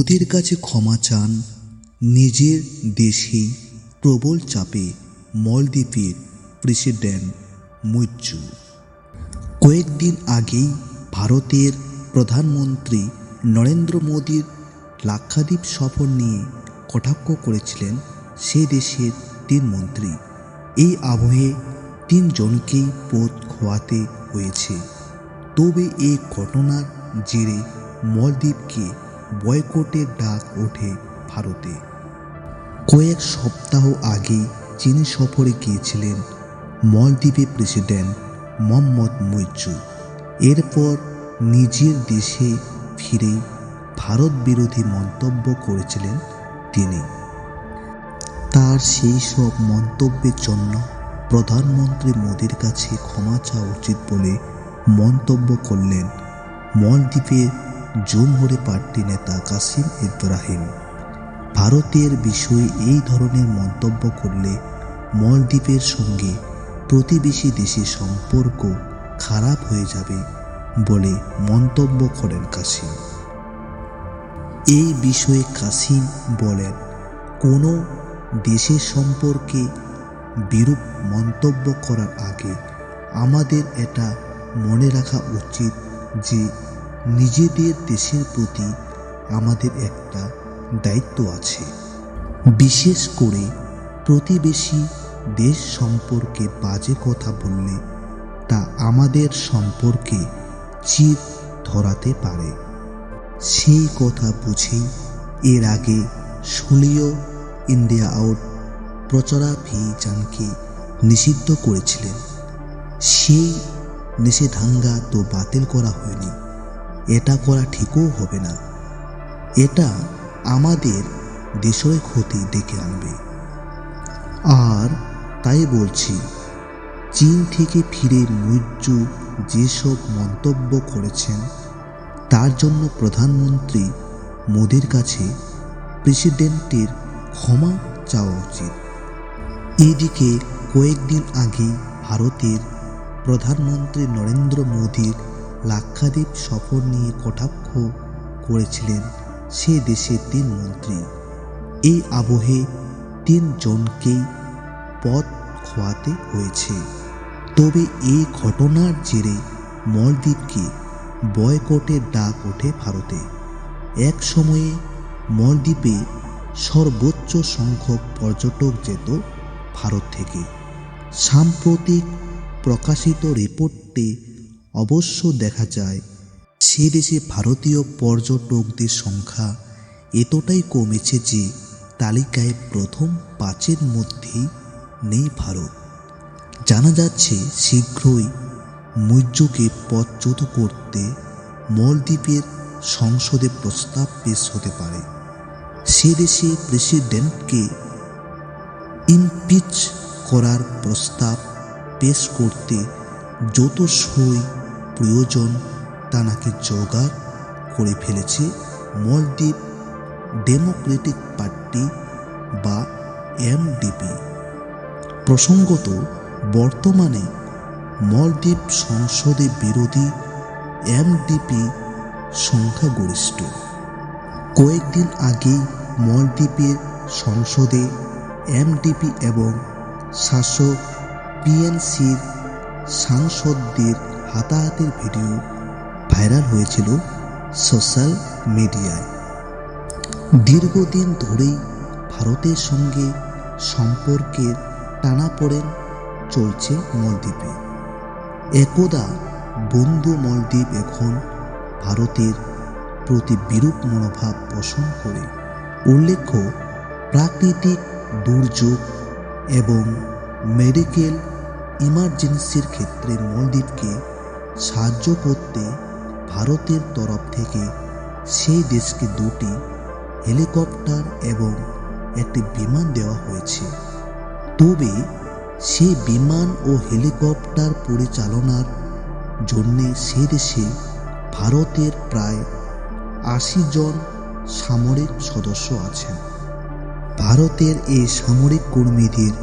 মোদির কাছে ক্ষমা চান নিজের দেশেই প্রবল চাপে মালদ্বীপের প্রেসিডেন্ট মুইজ্জু। কয়েকদিন আগেই ভারতের প্রধানমন্ত্রী নরেন্দ্র মোদির লাক্ষাদ্বীপ সফর নিয়ে কটাক্ষ করেছিলেন সে দেশের 3 মন্ত্রী। এই আবহে 3 জনকেই পদ খোয়াতে হয়েছে। তবে এই ঘটনার জেরে মালদ্বীপকে বয়কটের ডাক ওঠে ভারতে। কয়েক সপ্তাহ আগে চীন সফরে গিয়েছিলেন মালদ্বীপের প্রেসিডেন্ট মোহাম্মদ মুইজ্জু। এরপর নিজের দেশে ফিরে ভারত বিরোধী মন্তব্য করেছিলেন তিনি। তার সেই সব মন্তব্যের জন্য প্রধানমন্ত্রী মোদির কাছে ক্ষমা চাওয়া উচিত বলে মন্তব্য করলেন মালদ্বীপের জমহুরি পার্টি নেতা কাসিম ইব্রাহিম। ভারতের বিষয়ে এই ধরনের মন্তব্য করলে মালদ্বীপের সঙ্গে প্রতিবেশী দেশের সম্পর্ক খারাপ হয়ে যাবে বলে মন্তব্য করেন কাসিম। এই বিষয়ে কাসিম বলেন, কোনো দেশের সম্পর্কে বিরূপ মন্তব্য করার আগে আমাদের এটা মনে রাখা উচিত যে নিজেদের দেশের প্রতি আমাদের একটা দায়িত্ব আছে। বিশেষ করে প্রতিবেশী দেশ সম্পর্কে বাজে কথা বললে তা আমাদের সম্পর্কে চির ধরাতে পারে। সেই কথা বুঝেই এর আগে সোলিও ইন্ডিয়া আউট প্রচারাভিযানকে নিষিদ্ধ করেছিলেন। সেই নিষেধাজ্ঞা তো বাতিল করা হয়নি। এটা করা ঠিকও হবে না। এটা আমাদের দেশের ক্ষতি ডেকে আনবে। আর তাই বলছি, চীন থেকে ফিরে মুইজ্জু যেসব মন্তব্য করেছেন তার জন্য প্রধানমন্ত্রী মোদির কাছে প্রেসিডেন্টের ক্ষমা চাওয়া উচিত। এদিকে কয়েকদিন আগেই ভারতের প্রধানমন্ত্রী নরেন্দ্র মোদির লাক্ষাদ্বীপ সফর নিয়ে কটাক্ষ করেছিলেন সে দেশের 3 মন্ত্রী। এই আবহে 3 জনকেই পদ খোয়াতে হয়েছে। তবে এই ঘটনার জেরে মালদ্বীপকে বয়কটের ডাক ওঠে ভারতে। এক সময়ে মালদ্বীপে সর্বোচ্চ সংখ্যক পর্যটক যেত ভারত থেকে। সাম্প্রতিক প্রকাশিত রিপোর্টে অবশ্য দেখা যায় সে দেশে ভারতীয় পর্যটকদের সংখ্যা এতটাই কমেছে যে তালিকায় প্রথম 5-এর মধ্যেই নেই ভারত। জানা যাচ্ছে শীঘ্রই মুইজ্জুকে পদচ্যুত করতে মালদ্বীপের সংসদে প্রস্তাব পেশ হতে পারে। সে দেশে প্রেসিডেন্টকে ইমপিচ করার প্রস্তাব পেশ করতে যত সই প্রয়োজন তা নাকি জোগাড় করে ফেলেছে মালদ্বীপ ডেমোক্রেটিক পার্টি বা এমডিপি। প্রসঙ্গত, বর্তমানে মালদ্বীপ সংসদে বিরোধী এমডিপি সংখ্যাগরিষ্ঠ। কয়েকদিন আগেই মালদ্বীপের সংসদে এমডিপি এবং শাসক পিএনসির সাংসদদের হাতাহাতির ভিডিও ভাইরাল হয়েছিল সোশ্যাল মিডিয়ায়। দীর্ঘদিন ধরেই ভারতের সঙ্গে সম্পর্কের টানাপোড়েন চলছে মালদ্বীপে। একদা বন্ধু মালদ্বীপ এখন ভারতের প্রতি বিরূপ মনোভাব পোষণ করে। উল্লেখ্য, প্রাকৃতিক দুর্যোগ এবং মেডিকেল ইমার্জেন্সির ক্ষেত্রে মালদ্বীপকে সাহায্য করতে ভারতের তরফ থেকে সেই দেশকে 2টি হেলিকপ্টার এবং একটি বিমান দেওয়া হয়েছে। তবে সেই বিমান ও হেলিকপ্টার পরিচালনার জন্য সে দেশে ভারতের প্রায় 80 জন সামরিক সদস্য আছেন। ভারতের এই সামরিক কর্মীদের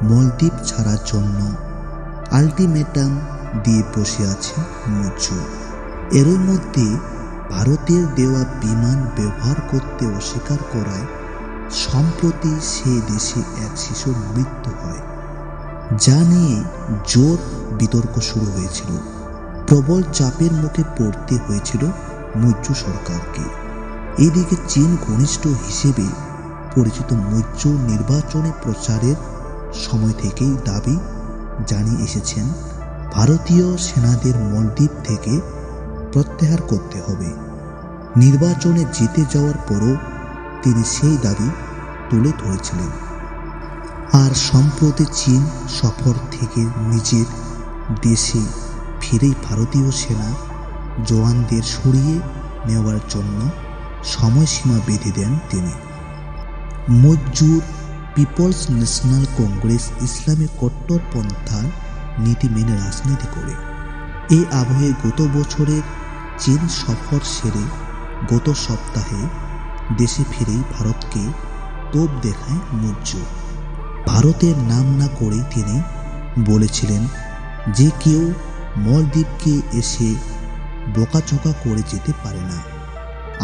মালদ্বীপ ছাড়ার জন্য আলটিমেটাম দিয়ে বসে আছেন মুইজ্জু। এরই মধ্যে ভারতের দেওয়া বিমান ব্যবহার করতে অস্বীকার করায় সম্প্রতি সে দেশে এক শিশুর মৃত্যু হয়, যা নিয়ে জোর বিতর্ক শুরু হয়েছিল। প্রবল চাপের মুখে পড়তে হয়েছিল মৈত্র সরকারকে। এদিকে চীন ঘনিষ্ঠ হিসেবে পরিচিত মৈত্র নির্বাচনে প্রচারের সময় থেকেই দাবি জানিয়ে এসেছেন ভারতীয় সেনাদের মালদ্বীপ থেকে প্রত্যাহার করতে হবে। নির্বাচনে জিতে যাওয়ার পরও তিনি সেই দাবি তুলে ধরেছিলেন। আর সম্প্রতি চীন সফর থেকে নিজের দেশে ফিরেই ভারতীয় সেনা জওয়ানদের সরিয়ে নেওয়ার জন্য সময়সীমা বেঁধে দেন তিনি। মৈত্র পিপলস ন্যাশনাল কংগ্রেস ইসলামী কট্টরপন্থার নীতি মেনে রাজনীতি করে। এই আবহে গত বছরের চীন সফর সেরে গত সপ্তাহে দেশে ফিরেই ভারতকে তোপ দেখায় মৈত্র। ভারতের নাম না করেই তিনি বলেছিলেন যে কেউ মালদ্বীপকে এসে বোকাচোকা করে যেতে পারে না।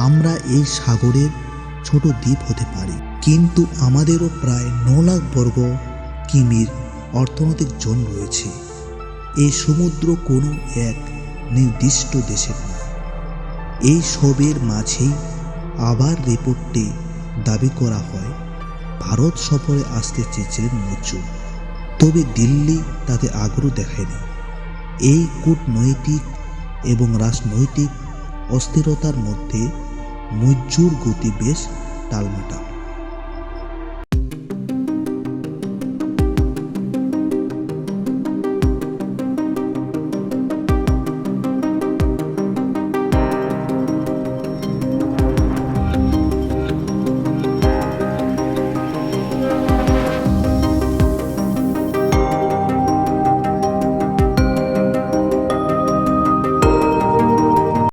আমরা এই সাগরের ছোট দ্বীপ হতে পারি, কিন্তু আমাদেরও প্রায় 9 লাখ বর্গ কিমির অর্থনৈতিক জোন রয়েছে। এই সমুদ্র কোনো এক নির্দিষ্ট দেশের না। এই সবের মাঝেই আবার রিপোর্টে দাবি করা হয় ভারত সফরে আসতে চেয়েছিলেন মৈত্র, তবে দিল্লি তাতে আগ্রহ দেখায়নি। এই কূটনৈতিক এবং রাজনৈতিক অস্থিরতার মধ্যে মৈত্রর গতি বেশ টালমাটাল।